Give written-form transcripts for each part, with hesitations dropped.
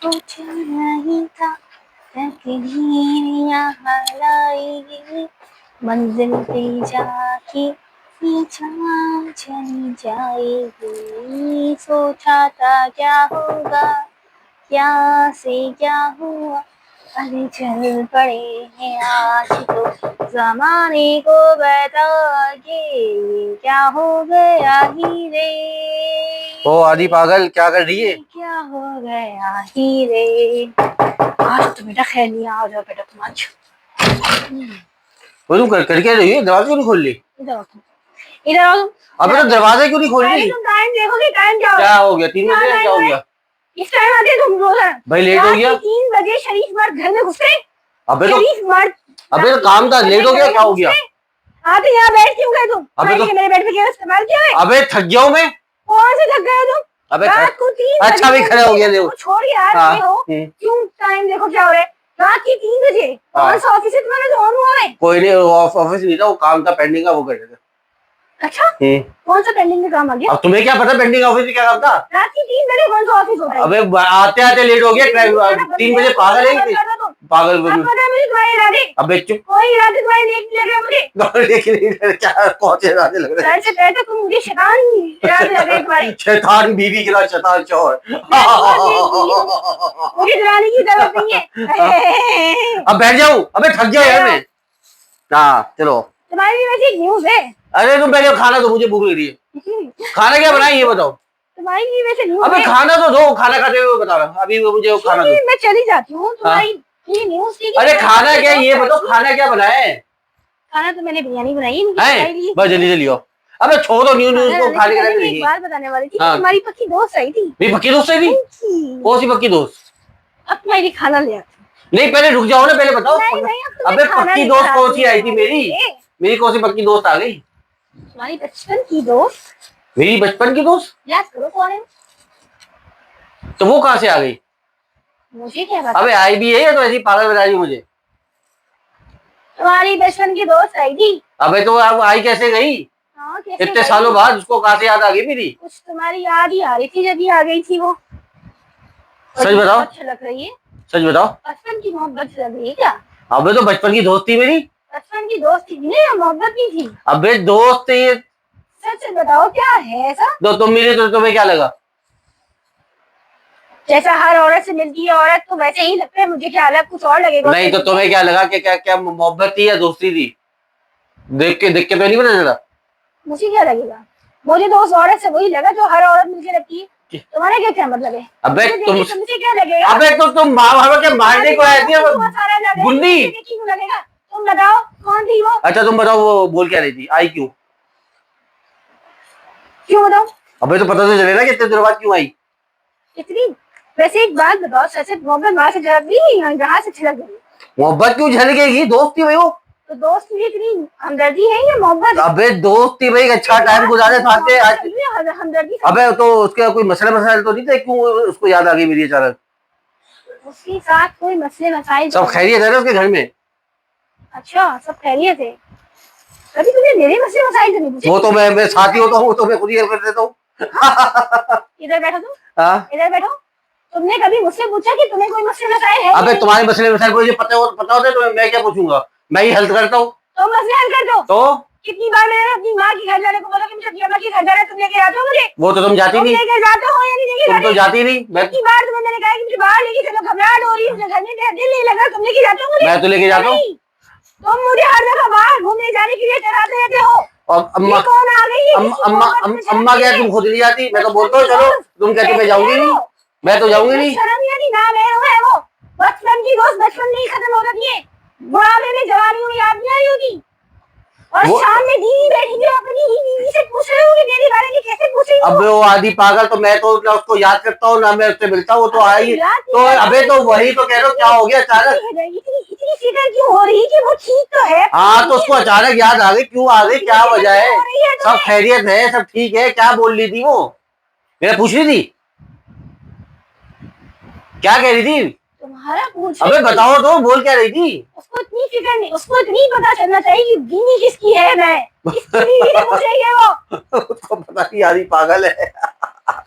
सोचा नहीं था तकदीर यहाँ लाएगी, मंजिल पे जाके ये जान चली जाएगी। सोचा था क्या होगा, क्या से क्या हुआ, अरे चल पड़े हैं आज तो जमाने को बता के ये क्या हो गया हीरे। ओ आदि पागल क्या कर रही है? क्या हो गया हीरे। आज तो बेटा खैर नहीं, आ जाओ बेटा तुम आज। वो तुम करके रही है, दरवाजा क्यों नहीं खोल ली? इधर आओ तुम, इधर आओ तुम। अबे तो दरवाजा क्यों नहीं खोल रही? तुम टाइम देखोगे, टाइम क्या क्या हो गया? 3 बजे क्या हो गया? इस टाइम आते तुम रोज भाई लेट हो गया। 3 बजे शरीफ मर्द घर में घुसते। अबे तो शरीफ मर्द, अबे तो काम था, लेट हो गया, क्या हो गया? आते यहाँ बैठ क्यों गए तुम? अबे तो मेरे बेड पे क्या इस्तेमाल किया है? अबे थक गया हूँ मैं। कौन से थक गए हो तुम? अबे रात को 3 बजे। अच्छा भी खड़े हो गया देखो। छोड़ यार, क्यों टाइम देखो क्या हो रहा है? रात के 3 बजे कौन सा ऑफिस है तुम्हारा जो ऑन हुआ है? कोई नहीं, ऑफिस नहीं था, वो काम था पेंडिंग का, वो कर रहे थे। अच्छा, कौन सा पेंडिंग का काम आ गया? अब तुम्हें क्या पता पेंडिंग ऑफिस में क्या काम था? रात की 3 बजे कौन सा ऑफिस होता है? अबे आते आते लेट हो गया, 3 बजे। पागल है पागल। पता है मुझे तुम्हारे इरादे। अबे चुप। कोई इरादे तुम्हारे नेक लग रहे हैं मुझे। लेकिन क्या कौन से इरादे लग रहे हैं? से पहले तुम मुझे शैतान इरादे लग रहे हैं तुम्हारे। शैतान बीवी के साथ शैतान शौहर। मुझे डराने की जरूरत नहीं है। अब बैठ जाऊं? अबे थक गया यार मैं। हाँ चलो। तुम्हारी भी वैसे न्यूज है। अरे तुम पहले खाना दो, मुझे भूख लग रही है। खाना क्या बनाए ये बताओ। तुम्हारी भी वैसे न्यूज है। अबे खाना तो दो, खाना खाते हुए बता रहा। अभी मुझे खाना दो। मैं चली जाती हूँ, तुम्हारी ये न्यूज थी। अरे खाना क्या ये बताओ, खाना क्या बनाए? खाना तो मैंने बिरयानी बनाई है। बस जल्दी जल्दी आओ। अबे छोड़ो न्यूज को, खाने के लिए एक बात बताने वाली थी। तुम्हारी पक्की दोस्त आई थी। मेरी पक्की दोस्त आई थी? कौन सी पक्की दोस्त? अब तुम्हारी खाना ले आती। नहीं पहले रुक जाओ ना, पहले बताओ। अबे पक्की दोस्त कौन सी आई थी मेरी कौन सी पक्की दोस्त आ गई? तुम्हारी बचपन की दोस्त। मेरी बचपन की दोस्त? याद करो कौन है। तो वो कहाँ से आ गई? मुझे क्या पता। अबे आई भी है या तो ऐसी पागल बता रही मुझे? तुम्हारी बचपन की दोस्त आई थी। अबे तो अब आई कैसे गई? इतने सालों बाद उसको कहाँ से याद आ गई मेरी? कुछ तुम्हारी याद ही आ रही थी जब आ गई थी वो। सच बताओ। अच्छा लग रही है। सच बताओ। बचपन की मोहब्बत लग रही है क्या? अबे तो बचपन की दोस्त थी मेरी। बचपन की दोस्त थी ना, मोहब्बत नहीं थी। अबे दोस्त थी। सच बताओ क्या है ऐसा? तो तुम मिली तो तुम्हें क्या लगा? जैसा हर औरत से मिलती है औरत, तो वैसे ही लगता है मुझे। क्या अलग कुछ और लगेगा? नहीं तो तुम्हें क्या लगा कि क्या क्या मोहब्बत थी या दोस्ती थी? देख के तो नहीं पता चला। मुझे क्या लगेगा? मुझे तो उस औरत से वही लगा जो हर औरत मिलके लगती है। तुम्हारा क्या मतलब है? अबे तुमसे क्या लगेगा? अबे तो तुम माँ के मारने को आती है गुंडी। लगेगा। तुम बताओ कौन थी वो? अच्छा तुम बताओ वो बोल क्या रही थी, आई क्यों? क्यों बताओ? अबे तो पता तो चले ना कितने दिनों बाद क्यों आई। इतनी वैसे एक बात बताओ, सच मोहब्बत वहां से झलक गई, यहाँ से छिलक गई। मोहब्बत क्यों झलकेगी? दोस्त थी भाई वो। तो दोस्त की इतनी हमदर्दी है या मोहब्बत? अबे दोस्त थी भाई, अच्छा टाइम गुजारे साथ में। हमदर्दी। अबे तो उसके कोई मसला मसाइल तो नहीं थे, क्यों उसको याद आ गई मेरी अचानक? उसके साथ कोई मसले मसाइल? सब खैरियत है ना उसके घर में? अच्छा सब खैरियत है। कभी तुमने मेरे मसले मसाइल तो नहीं पूछे? वो तो मैं साथी होता हूँ तो मैं खुद ही हेल्प कर देता हूँ। इधर बैठो तुम। इधर बैठो। तुमने कभी मुझसे पूछा कि तुम्हें कोई मसले मसाइल है? अबे तुम्हारे मसले मसाइल मुझे पता होता है तो मैं क्या पूछूंगा? मैं ही हेल्प करता हूँ। तुम मसले हल कर दो। तो कितनी बार मैंने अपनी माँ की घर जाने को बोला कि मुझे अपनी अम्मा की घर जाना है, तुम लेके जाते हो मुझे? वो तो तुम जाती नहीं। लेके जाते हो या नहीं लेके तुम तो जाती नहीं। कितनी बार तुम्हें मैंने कहा कि मुझे बाहर लेके चलो, घबराहट हो रही है, मुझे घर में दिल नहीं लग रहा, तुम लेके जाते हो मुझे? मैं तो लेके जाता हूँ। तुम मुझे हर जगह बाहर घूमने जाने के लिए डराते रहते हो। और अम्मा कौन आ गई? अम्मा क्या तुम खुद नहीं जाती? मैं तो बोलता हूँ चलो, तुम कहती मैं जाऊंगी नहीं। मैं तो जाऊंगी नहीं। शर्म नहीं आती? नाम है वो बचपन की दोस्त, बचपन नहीं खत्म हो जाती है, बुढ़ापे में जवानी में याद नहीं आ रही होगी। और सामने दीदी बैठी थी, अपनी ही दीदी से पूछ रहे हो कि मेरे बारे में कैसे पूछ रही हो? अबे वो आदि पागल, तो मैं तो ना उसको याद करता हूँ ना मैं उससे मिलता हूँ, तो आई तो अबे तो वही तो कह रहा हूँ, क्या हो गया अचानक? इतनी फिक्र क्यों हो रही कि वो ठीक तो है? हाँ तो उसको अचानक याद आ गई, क्यों आ गई, क्या वजह है? सब खैरियत है, सब ठीक है। क्या बोल रही थी वो? मेरा पूछ रही थी, क्या कह रही थी? तुम्हारा पूछ। अबे बताओ तो, बोल क्या रही थी? उसको इतनी फिक्र नहीं, उसको इतनी पता चलना चाहिए कि बीवी किसकी है। मैं किसकी बीवी है पूछ रही है वो। उसको पता नहीं, आदि पागल है।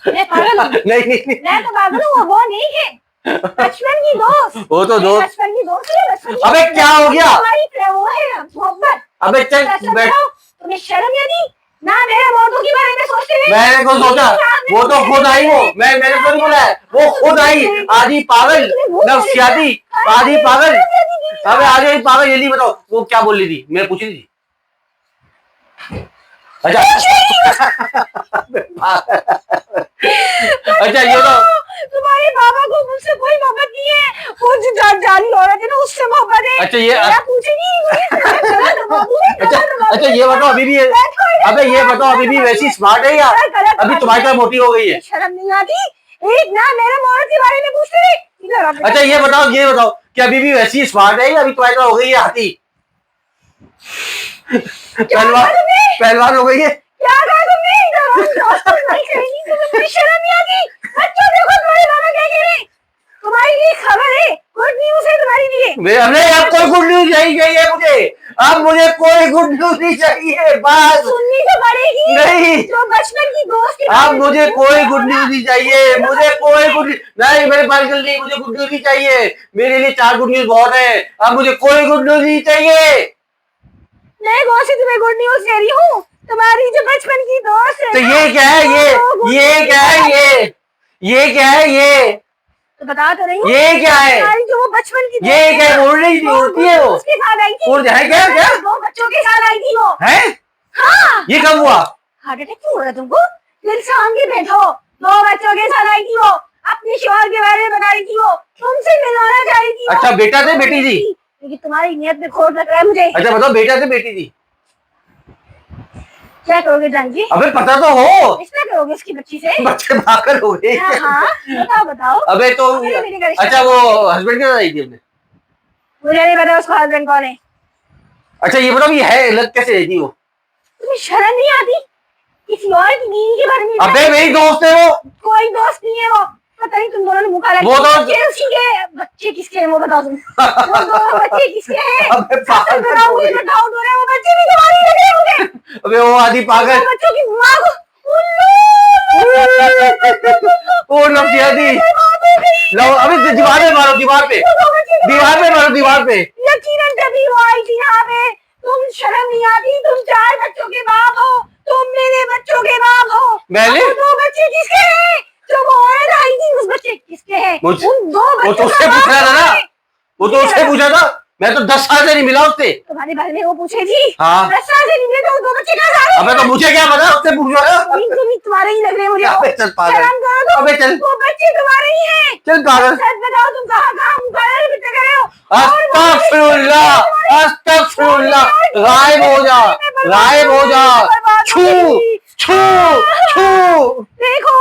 मैं पागल हूँ? नहीं मैं तो पागल हूँ, वो नहीं है। बचपन की दोस्त। वो तो दोस्त। बचपन की दोस्त है, बचपन की अबे क्या हो गया? हमारी वो है मोहब्बत। अबे चल बैठ। तुम्हें शर्म नहीं आती? ना मेरे मौतों के बारे में सोचते हुए। मैंने को सोचा, वो तो खुद आई, वो मैंने तो नहीं बोला है, वो खुद आई। आधी पागल नफसियाती, आधी पागल। अबे आधी पागल, ये नहीं बताओ वो क्या बोल रही थी, मैं पूछ रही थी। अच्छा अच्छा ये तो तुम्हारे बाबा को मुझसे कोई मोहब्बत नहीं है, वो जो जानी औरत है ना उससे मोहब्बत है। अच्छा ये अच्छा अच्छा ये बताओ अभी भी, अबे ये बताओ अभी भी वैसी स्मार्ट है या अभी तुम्हारी तरह मोटी हो गई है? शर्म नहीं आती? एक ना मेरे औरत के बारे में पूछते रहे। अच्छा ये बताओ कि अभी भी वैसी स्मार्ट है या अभी तुम्हारी तरह हो गई है हाथी? पहलवान हो गई है? क्या कहा तुमने? शर्म नहीं आती? बच्चों देखो तुम्हारे बाबा क्या कह रहे हैं। तुम्हारे लिए खबर है, गुड न्यूज है तुम्हारे लिए। अरे अब कोई गुड न्यूज नहीं चाहिए मुझे, अब मुझे कोई गुड न्यूज नहीं चाहिए, बस सुननी तो पड़ेगी। नहीं, जो बचपन की दोस्त अब मुझे कोई गुड न्यूज नहीं चाहिए, मुझे कोई गुड नहीं, मेरे पास नहीं, मुझे गुड न्यूज नहीं चाहिए, मेरे लिए 4 गुड न्यूज बहुत है, अब मुझे कोई गुड न्यूज नहीं चाहिए। मैं कौन सी तुम्हें गुड न्यूज दे रही हूँ? तुम्हारी जो बचपन की दोस्त है। तो ये क्या है? ये क्या है? ये क्या है? ये तो बता तो रही हूँ। ये क्या है? तुम्हारी जो वो बचपन की ये क्या बोल रही थी? उड़ती है वो? उसके साथ आई थी। उड़ है क्या? क्या 2 बच्चों के साथ आई थी वो। है? हाँ। ये कब हुआ? हार्ट अटैक क्यों हो रहा तुमको? फिर शाम के बैठो, 2 बच्चों के साथ आई थी वो, अपने शौहर के बारे में बता रही थी वो, तुमसे मिलवाना चाह रही थी। अच्छा बेटा थे बेटी थी? लेकिन तुम्हारी नियत में खोट लग रहा है मुझे। अच्छा बताओ बेटा थे बेटी थी? क्या करोगे जानकी? अबे पता तो हो। रिश्ता करोगे उसकी बच्ची से? बच्चे पागल हो गए। हाँ बताओ बताओ। अबे तो अच्छा वो हस्बैंड के साथ आई थी अपने? मुझे नहीं पता उसका हस्बैंड कौन है। अच्छा ये बताओ ये है अलग कैसे रहती वो? तुम्हें शर्म नहीं आती? किसी और की बीवी के बारे में? अबे मेरी दोस्त है वो। कोई दोस्त नहीं है वो, पता नहीं तुम दोनों ने मुखा लगा। वो तो बच्चे किसके हैं वो बताओ तुम। वो 2 बच्चे किसके हैं? अबे पागल बताओ मुझे, बताओ दो रहे वो बच्चे भी तुम्हारी लगे मुझे। अबे वो आधी पागल। बच्चों की माँ को ओ नफसियाती लो, अभी दीवार पे मारो, दीवार पे मारो, दीवार पे। यकीनन तभी वो आई थी यहाँ पे। तुम शर्म नहीं आती? तुम 4 बच्चों के बाप हो, तुम मेरे बच्चों के बाप हो। मैंने 2 बच्चे किसके हैं? जो वो औरत आई थी उस बच्चे किसके हैं? उन 2 वो तो उससे पूछ रहा था ना, वो तो उससे पूछा था, मैं तो 10 साल से नहीं मिला उससे। तुम्हारे बारे में वो पूछे थी? हाँ 10 साल से नहीं मिले तो 2 बच्चे कहाँ से? अबे तो मुझे क्या पता, उससे पूछो ना। तुम्हारे ही लग रहे हैं मुझे। अबे चल पागल। शर्म करो तुम। अबे चल। वो बच्चे तुम्हारे ही हैं। चल पागल। सच बताओ तुम कहाँ मुकाबले बिता कर रहे हो? अस्तगफिरुल्लाह, अस्तगफिरुल्लाह, गायब हो जा, गायब हो जा, छू छू छू। देखो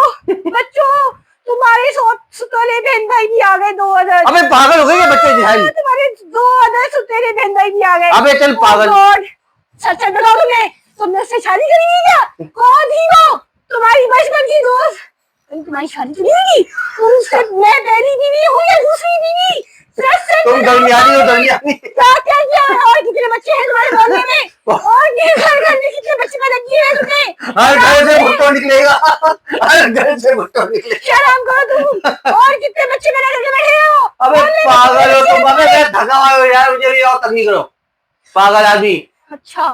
बच्चों, तुम्हारे सुतेले बहन भाई भी आ गए 2 अदर। अबे पागल हो गए क्या बच्चे? तुम्हारे 2 अदर सुतेले बहन भाई भी आ गए। अबे चल पागल। सच सच बताओ तुमने उससे शादी करी हुई क्या? कौन थी वो? तुम्हारी बचपन की दोस्त? तुम्हारी शादी तो नहीं हुई? तुमसे मैं पहली बीवी हूँ या दूसरी बीवी? तुम दरमियानी हो, दरमियानी। क्या क्या किया? और कितने बच्चे हैं तुम्हारे मोहल्ले में? और घर में कितने बच्चे पैदा किए हैं तुमने? हर घर से भुट्टो निकलेगा, हर घर से भुट्टो निकलेगा। शर्म करो तुम। और कितने बच्चे पैदा करके बैठे हो? अबे पागल हो तुम, अबे मैं थका हुआ हूँ यार, मुझे भी और तंग नहीं करो, पागल आदमी। अच्छा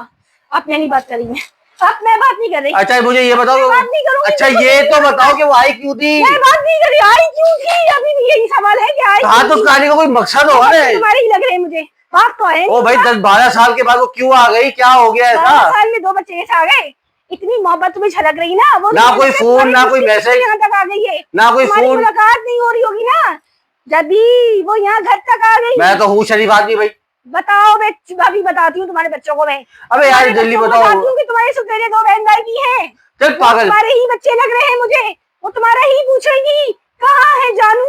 अब मैं नहीं बात कर रही, अब मैं बात नहीं कर रही। अच्छा मुझे ये बताओ, बात नहीं करूंगी। अच्छा ये तो बताओ कि वो आई क्यों थी? मैं बात नहीं कर रही, आई क्यों थी? अभी भी यही सवाल है कि आई हाँ तो कहानी का कोई मकसद होगा ना। तुम्हारे ही लग रहे हैं मुझे। बात तो है। ओ भाई 10-12 साल के बाद वो क्यों आ गई, क्या हो गया ऐसा? 12 साल में 2 बच्चे कैसे आ गए? इतनी मोहब्बत तुम्हें झलक रही ना, वो ना कोई फोन, ना कोई मैसेज, यहाँ तक आ गई है, ना कोई फोन, फोन, मुलाकात नहीं हो रही होगी ना, जब भी वो यहाँ घर तक आ गई। मैं तो हूँ शरीफ आदमी भाई। बताओ, मैं अभी बताती हूँ तुम्हारे बच्चों को। मैं अबे यार जल्दी बताओ। कि तुम्हारे सुतेरे 2 बहन भाई भी हैं। चल पागल। तुम्हारे ही बच्चे लग रहे हैं मुझे। वो तुम्हारा ही पूछेगी कहाँ है जानू,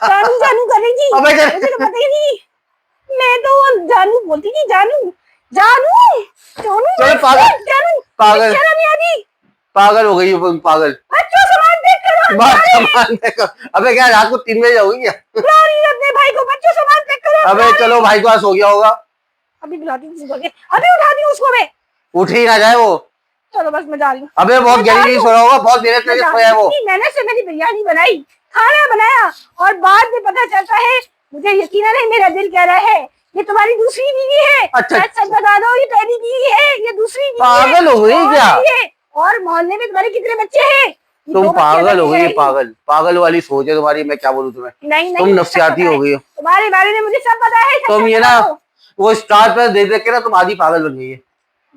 जानू जानू कर रही थी। मुझे तो पता ही नहीं, मैं तो जानू बोलती थी, जानू जानू जानू। चल पागल, जानू पागल, शर्म नहीं आती? पागल हो गई वो, पागल। बच्चों सामान देख करो। सामान देखो। अबे क्या रात को 3 बजे जाओगी क्या? बुला रही है अपने भाई को, बच्चों सामान देख करो। अबे चलो भाई तो आज सो गया होगा। अभी बुलाती हूँ उसको, अभी उठाती हूँ उसको मैं। उठ ही ना जाए वो। चलो बस मैं जा रही हूँ। अबे बहुत गहरी नींद सो रहा होगा, बहुत देर से सोया है वो। मैंने से मेरी बिरयानी बनाई, खाना बनाया और बाद में पता चलता है, मुझे यकीन नहीं, मेरा दिल कह रहा है ये तुम्हारी दूसरी बीवी है। अच्छा। सच बता दो, ये पहली बीवी है, ये दूसरी बीवी पागल हो गई और क्या? और मोहल्ले में तुम्हारे कितने बच्चे हैं? ये तुम दो बच्चे पागल हो बच्चे गई, रहेंगे। पागल वाली सोच है तुम्हारी। मैं क्या बोलूं तुम्हें, नहीं तुम मुझे सब नफसियाती पता हो है। गई हो। तुम्हारे बारे में मुझे सब पता है। सच तुम सच ये ना बता दो। वो स्टार पर देख देख के ना तुम आधी पागल बन गई है।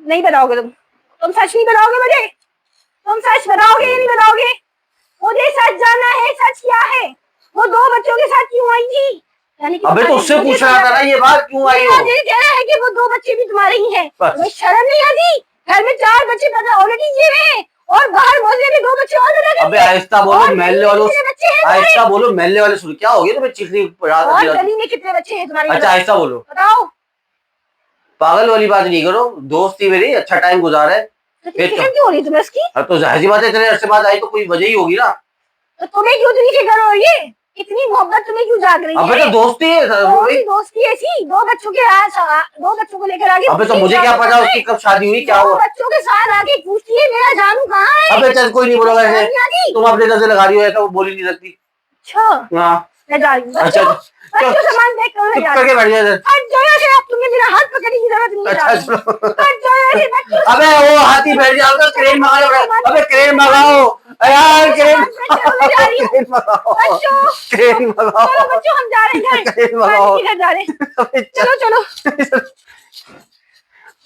नहीं बताओगे तुम सच नहीं बताओगे मुझे? तुम सच बताओगे या नहीं बताओगे? मुझे सच जानना है, सच क्या है? वो दो बच्चों के साथ क्यों आई थी? यानी कि अबे तो उससे मुझे पूछ रहा था ना ये बात, क्यों आई हो? मुझे कह रहा है कि वो दो बच्चे भी तुम्हारे ही हैं। बस। तुम्हें शर्म नहीं आती? घर में 4 बच्चे पैदा ऑलरेडी ये हुए हैं और बाहर मोहल्ले में 2 बच्चे और पैदा अबे करके। आहिस्ता बोलो, और महल्ले गली में वालों, कितने बच्चे हैं तुम्हारे? आहिस्ता बोलो, महल्ले वाले सुन। क्या हो गया तुम्हें चीखने की और रात? गली में कितने बच्चे हैं तुम्हारे? अच्छा आहिस्ता बोलो, बताओ। पागल वाली बात नहीं करो। दोस्त थी मेरी, अच्छा टाइम गुजारा है। तो फिक्र क्यों हो रही है तुम्हें उसकी? हाँ तो जाहिर सी बात है, इतने अरसे बाद आई तो कोई वजह ही होगी ना। तो तुम्हें क्यों इतनी फिक्र हो रही है? इतनी मोहब्बत तुम्हें क्यों जाग रही अबे है? तो दोस्ती है कौन सी दोस्ती ऐसी? 2 बच्चों के दो बच्चों को लेकर आगे अबे तो पूछती है, मुझे क्या पता है? उसकी कब शादी हुई, क्या 2 हुआ। बच्चों के साथ आगे पूछती है मेरा जानू कहाँ है? अबे चल कोई नहीं बोलो वैसे, शर्म नहीं आती? तुम अपने नजर लगा रही हो, ऐसा वो बोल ही नहीं सकती। अच्छा हाँ मैं जा रही हूँ। अच्छा, बच्चों सामान देख कर मैं चुप जा करके रही हूँ। बैठ जा इधर। हट जाओ यहाँ से, अब तुम्हें मेरा हाथ पकड़ने की जरूरत नहीं है। अच्छा जा रही हूँ। चलो। हट जाओ यहाँ से, बच्चों अबे वो हाथी बैठ जाओ तो क्रेन मंगा लो। अबे क्रेन मंगाओ यार, क्रेन क्रेन मंगाओ, बच्चों क्रेन मंगाओ, चलो बच्चों हम जा रहे हैं घर। क्रेन मंगाओ। घर जा रहे हैं। अबे चलो चलो।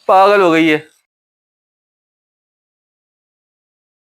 पागल हो गई है।